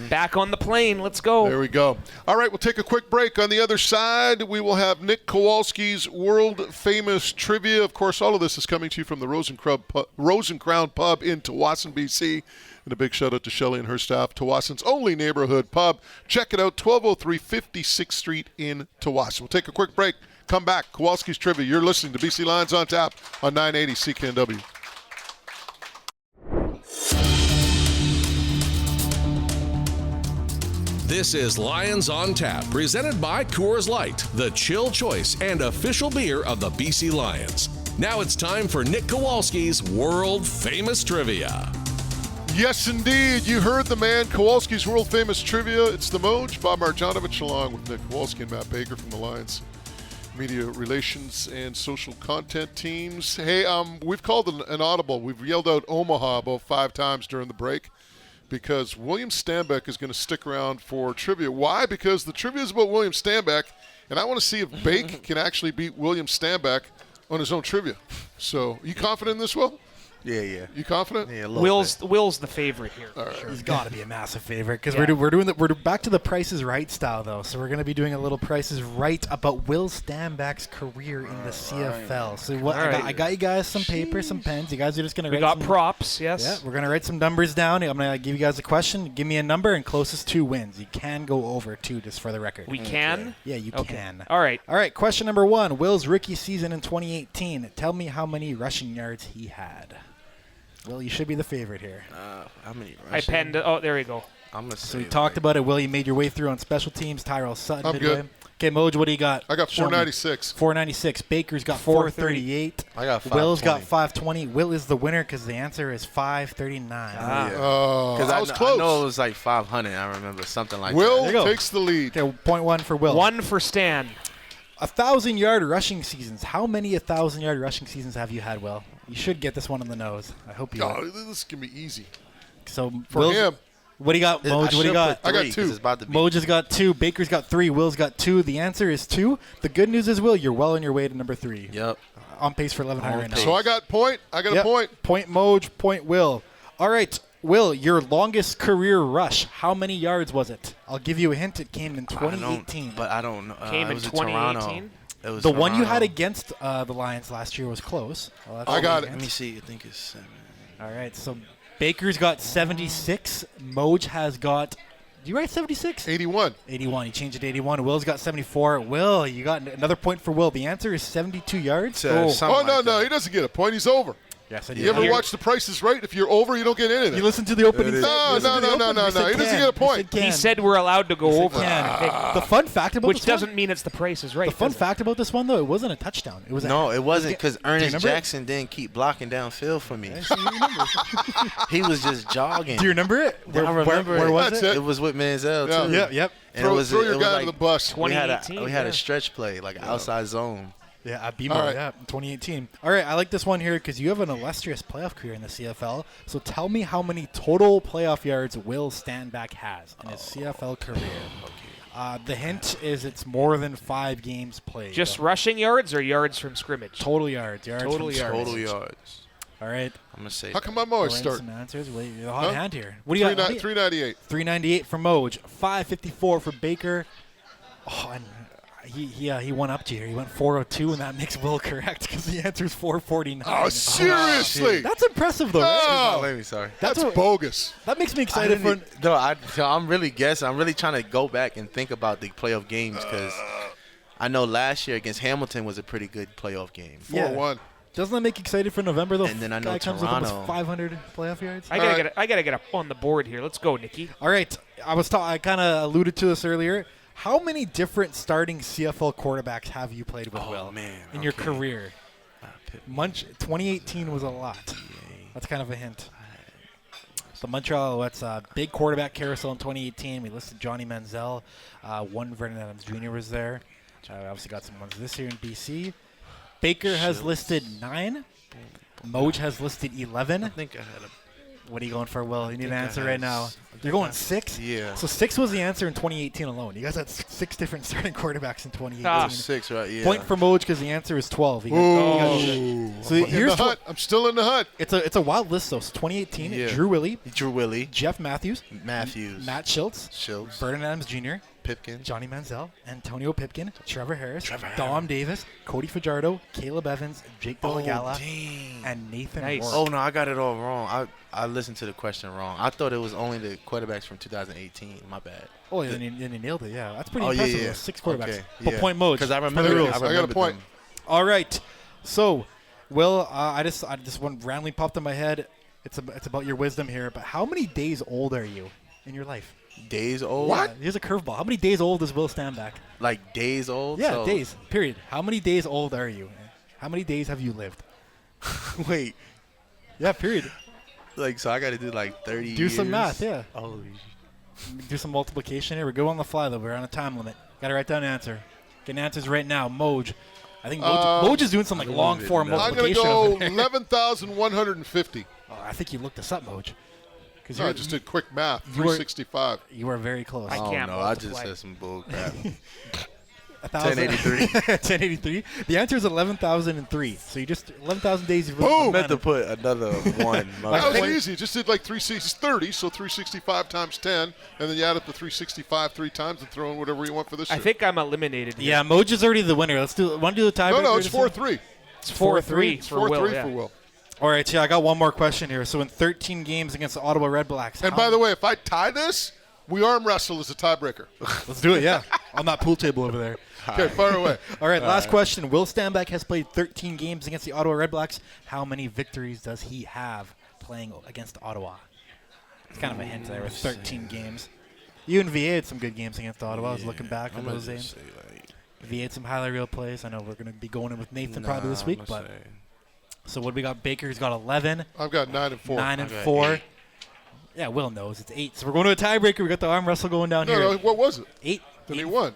Back on the plane. Let's go. There we go. All right, we'll take a quick break. On the other side, we will have Nick Kowalski's world-famous trivia. Of course, all of this is coming to you from the Rose and Crown Pub in Tsawwassen, BC. And a big shout-out to Shelley and her staff, Tsawwassen's only neighborhood pub. Check it out, 1203 56th Street in Tsawwassen. We'll take a quick break. Come back. Kowalski's Trivia. You're listening to BC Lions on Tap on 980 CKNW. This is Lions on Tap, presented by Coors Light, the chill choice and official beer of the BC Lions. Now it's time for Nick Kowalski's world-famous trivia. Yes, indeed. You heard the man, Kowalski's world-famous trivia. It's the Moj, Bob Marjanovic, along with Nick Kowalski and Matt Baker from the Lions Media Relations and Social Content teams. Hey, we've called an audible. We've yelled out Omaha about 5 times during the break because William Stanback is going to stick around for trivia. Why? Because the trivia is about William Stanback, and I want to see if Bake can actually beat William Stanback on his own trivia. So, are you confident in this, Will? Yeah. You confident? Yeah, a little Will's the favorite here. He's got to be a massive favorite because Yeah. we're back to the Price is Right style though. So we're going to be doing a little Price is Right about Will Stanback's career in the CFL. So what I got you guys some paper, some pens. You guys are just going to We write got props, yes. Yeah, we're going to write some numbers down. I'm going to give you guys a question. Give me a number and closest 2 wins. You can go over 2 just for the record. We can? Yeah, you Okay. can. All right. All right, question number 1. Will's rookie season in 2018. Tell me how many rushing yards he had. Will, you should be the favorite here. How many? I penned it. Oh, there we go. I'm gonna say. So we talked about it. Will, you made your way through on special teams. Tyrell Sutton I'm midway. good. Okay, Moj, what do you got? I got Show me. 496. 496. Baker's got 438. I got 520. Will's got 520. Will is the winner because the answer is 539. Because I was close. I know it was like 500. I remember something like Will There you go. takes the lead. Okay, point 1 for Will. 1 for Stan. 1,000-yard rushing seasons. How many 1,000-yard rushing seasons have you had, Will? You should get this one on the nose. I hope you Oh, do. this is going to be easy. So For Will's- him, What do you got, that. Moj? What do you got? I got 3, 'cause 2. It's about to be. Moj has got 2. Baker's got 3. Will's got 2. The answer is 2. The good news is, Will, you're well on your way to number 3. Yep. On pace for 1,100 right now. pace. so I got point. I got Yep. a point. Point Moj, point Will. All right, Will, your longest career rush, how many yards was it? I'll give you a hint. It came in 2018. But I don't know. Came it in was 2018? It was The one you had Toronto. against the Lions last year was close. Well, that's I got a it. Let me hint. see. I think it's 7. All right, so Baker's got 76. Moj has got, do you write 76? 81. 81. You changed it to 81. Will's got 74. Will, you got another point for Will. The answer is 72 yards. Something Oh, no, like no. that. He doesn't get a point. He's over. Yes, I You ever Here- watch The Price is Right? If you're over, you don't get anything. You listen to the opening. No, segment. Listen no, to the no, opening. no, We said he doesn't can. get a point. We said He can. said we're allowed to go over. Can. The fun fact about Which this one- doesn't mean it's the Price is Right. the fun does it? fact about this one though, it wasn't a touchdown. It was No, it wasn't because Ernest remember it? Jackson didn't keep blocking downfield for me. Do you remember? He was just jogging. Do you remember it? I remember where it. was That's it? It was with Manziel Yeah. too. Yep, yep. And it was Throw it your was guy like, to the bus. We had 2018, a stretch play, like an outside zone. Yeah, at BMO, All right. yeah, in 2018. All right, I like this one here because you have an illustrious playoff career in the CFL. So tell me how many total playoff yards Will Stanback has in his CFL career. The hint is it's more than 5 games played. Just rushing yards or yards from scrimmage? total yards. Total from yards. scrimmage. Total yards. All right. I'm gonna say. How come I'm always Write starting? some answers. Wait, you're the hot Huh? hand here. What do you got? 398. 398 for Moj, 554 for Baker. Oh, and he went up to you. He went 402, and that makes Will correct because the answer is 449. Oh, seriously? That's impressive, though. Right? Oh, Wait, me sorry. that's what- bogus. That makes me I excited for. didn't, no, I'm really guessing. I'm really trying to go back and think about the playoff games because I know last year against Hamilton was a pretty good playoff game. 4-1. Doesn't that make you excited for November though? And then I know Guy comes with Toronto. almost 500 playoff yards. I gotta get up on the board here. Let's go, Nikki. All right, I kind of alluded to this earlier. How many different starting CFL quarterbacks have you played with, Will, man, in your okay. career? 2018 was a lot. That's kind of a hint. The Montreal Alouettes, big quarterback carousel in 2018. We listed Johnny Manziel. One Vernon Adams Jr. was there. Obviously got some ones this year in BC. Baker has listed 9. Moj has listed 11. I think I had a. What are you going for, Will? You need an I answer had right now. s- I You're think going 6? Yeah. So 6 was the answer in 2018 alone. You guys had 6 different starting quarterbacks in 2018. Ah. 6, right? Yeah. Point for Moj because the answer is 12. Ooh. So In here's the hunt. I'm still in the hunt. it's a wild list though. So 2018, Yeah. Drew Willie, Drew Willie, Jeff Matthews, Matthews, Matt Schultz, Schultz, Vernon Adams Jr., Pipkin. Johnny Manziel, Antonio Pipkin, Trevor Harris, Trevor Dom Davis, Cody Fajardo, Caleb Evans, Jake Delagala, dang. and Nathan Nice. Rourke. Oh, no, I got it all wrong. I listened to the question wrong. I thought it was only the quarterbacks from 2018. My bad. Oh, and you nailed it. Yeah, that's pretty Oh, yeah, impressive. yeah. though. 6 quarterbacks. Okay, But yeah. point Moj. Because I for the remember. rules. I got a point. them. All right. So, Will, I just one randomly popped in my head. It's about your wisdom here. But how many days old are you in your life? Days old? What? Here's a curveball. How many days old is Will Stanback? Like days old? Yeah, So- days. Period. How many days old are you? How many days have you lived? Wait. Yeah, period. Like, so I got to do like 30 Do some years? math, yeah. Oh, Do some multiplication here. We're going on the fly, though. We're on a time limit. Got to write down an answer. Getting answers right now. Moj. I think Moj is doing some like long form I'm I'm going to multiplication. go over there. 11,150. Oh, I think you looked this up, Moj. Because No, I just did quick math. you were- 365. You were very close. I oh can't no, I just multiply. said some bull crap. 1083. 1083. The answer is 11,003. So you just 11,000 days. You've Boom! I meant to put another one. That was easy. Just did like 330, so 365 times 10, and then you add up the 365 3 times and throw in whatever you want for this year. I think I'm eliminated here. Yeah, Moj is already the winner. Want to do the tiebreaker? No, it's 4-3. It's 4-3 It's for Will. 4-3 Yeah. for Will. All right, so I got one more question here. So in 13 games against the Ottawa Red Blacks. And by the way, if I tie this, we arm wrestle as a tiebreaker. Let's do it, yeah. On that pool table over there. Okay, fire away. All right, last question. Will Stanback has played 13 games against the Ottawa Red Blacks. How many victories does he have playing against Ottawa? It's kind of a hint there with 13 games. You and VA had some good games against Ottawa. I was looking back at those games. VA had some highlight reel plays. I know we're going to be going in with Nathan probably this week. But so what we got? Baker's got 11. I've got 9 and 4. 9 and 4. Yeah, Will knows. It's 8. So we're going to a tiebreaker. We got the arm wrestle going down here. No, what was it? 8. Then he won.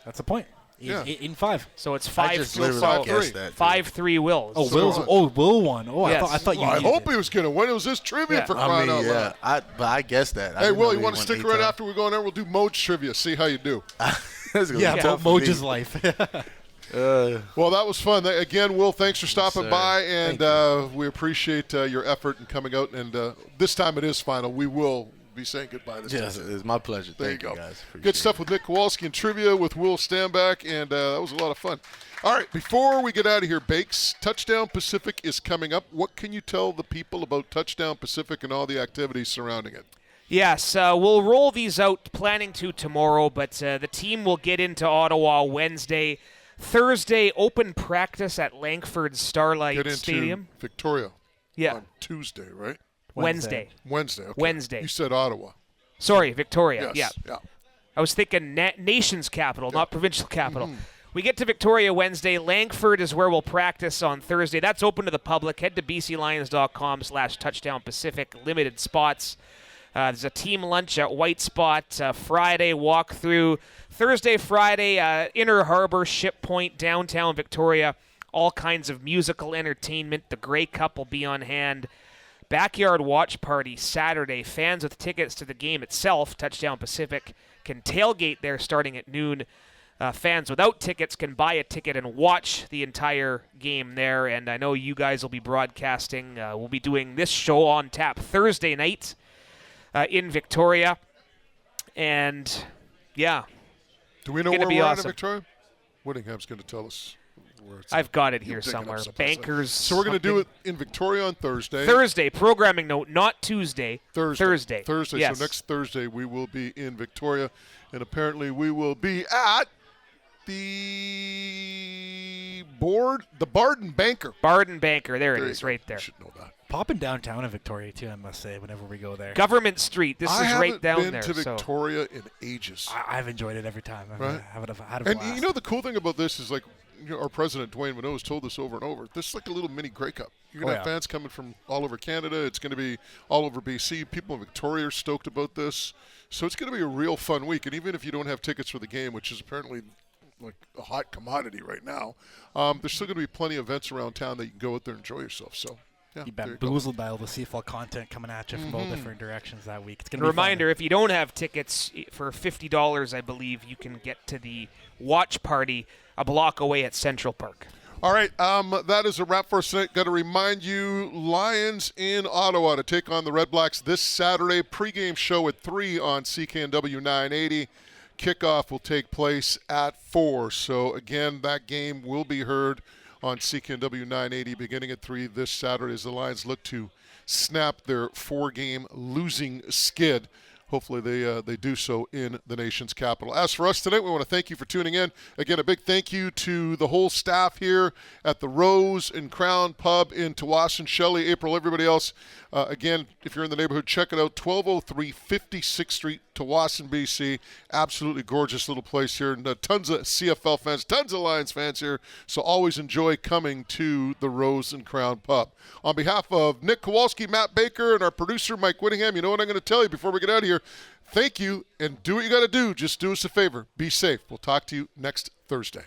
That's the point. Yeah. 8 and 5. So it's I just literally guessed that. 5-3 Wills. Oh, So Will won. Oh, Yes. I thought you. Well, I needed hope it. he was going to win. It was his trivia Yeah. for crying out loud. But I guessed that. Hey, Will, you want to stick around after we go in there? We'll do Moj trivia. See how you do. Yeah, about Moj's life. Well, that was fun. Again, Will, thanks for stopping sir. by, and we appreciate your effort in coming out. And this time it is final. We will be saying goodbye this Yes, time. it's my pleasure. There Thank you go. guys. Appreciate Good stuff with Nick Kowalski and trivia with Will Stanback, and that was a lot of fun. All right, before we get out of here, Bakes, Touchdown Pacific is coming up. What can you tell the people about Touchdown Pacific and all the activities surrounding it? Yes, we'll roll these out, planning to tomorrow, but the team will get into Ottawa Wednesday. Thursday, open practice at Langford Starlight Get into Stadium. Victoria Yeah, on Tuesday, right? Wednesday. Wednesday. Okay. Wednesday. You said Ottawa. Sorry, Victoria. Yes. Yeah. I was thinking nation's capital, not provincial capital. We get to Victoria Wednesday. Langford is where we'll practice on Thursday. That's open to the public. Head to bclions.com/touchdown Pacific. Limited spots. There's a team lunch at White Spot. Friday walkthrough. Thursday, Friday, Inner Harbor, Ship Point, downtown Victoria. All kinds of musical entertainment. The Grey Cup will be on hand. Backyard watch party Saturday. Fans with tickets to the game itself, Touchdown Pacific, can tailgate there starting at noon. Fans without tickets can buy a ticket and watch the entire game there. And I know you guys will be broadcasting. We'll be doing this show on tap Thursday night in Victoria. And, yeah. Do we know Gonna where be we're at awesome. in Victoria? Whittingham's going to tell us where it's I've got it You're here digging up somewhere. someplace. Bankers. So we're going to do it in Victoria on Thursday. Thursday, programming note, not Tuesday. Thursday. Yes. So next Thursday we will be in Victoria, and apparently we will be at the Barden Banker. Barden Banker. There it There is, you go. right there. You should know that. Popping downtown in Victoria, too, I must say, whenever we go there. Government Street. This I is haven't right down been there. to so. Victoria in ages. I've enjoyed it every time. Right. I've had a And blast. you know the cool thing about this is, like, our president Dwayne Minot has told us over and over. This is like a little mini Grey Cup. You're gonna have fans coming from all over Canada. It's going to be all over BC. People in Victoria are stoked about this, so it's going to be a real fun week. And even if you don't have tickets for the game, which is apparently like a hot commodity right now, there's still going to be plenty of events around town that you can go out there and enjoy yourself. So. Yeah, You there you go. bamboozled by all the CFL content coming at you from all different directions that week. It's gonna be Reminder, if you don't have tickets for $50, I believe, you can get to the watch party a block away at Central Park. All right, that is a wrap for us tonight. Got to remind you, Lions in Ottawa to take on the Red Blacks this Saturday. Pre-game show at 3 on CKNW 980. Kickoff will take place at 4. So, again, that game will be heard on CKNW 980 beginning at 3 this Saturday as the Lions look to snap their 4-game losing skid. Hopefully they do so in the nation's capital. As for us tonight, we want to thank you for tuning in. Again, a big thank you to the whole staff here at the Rose and Crown Pub in Tsawwassen. Shelley, April, everybody else. Again, if you're in the neighborhood, check it out. 1203 56th Street, Tsawwassen, BC. Absolutely gorgeous little place here. And tons of CFL fans, tons of Lions fans here. So always enjoy coming to the Rose and Crown Pub. On behalf of Nick Kowalski, Matt Baker, and our producer, Mike Whittingham, you know what I'm going to tell you before we get out of here. Thank you, and do what you got to do. Just do us a favor. Be safe. We'll talk to you next Thursday.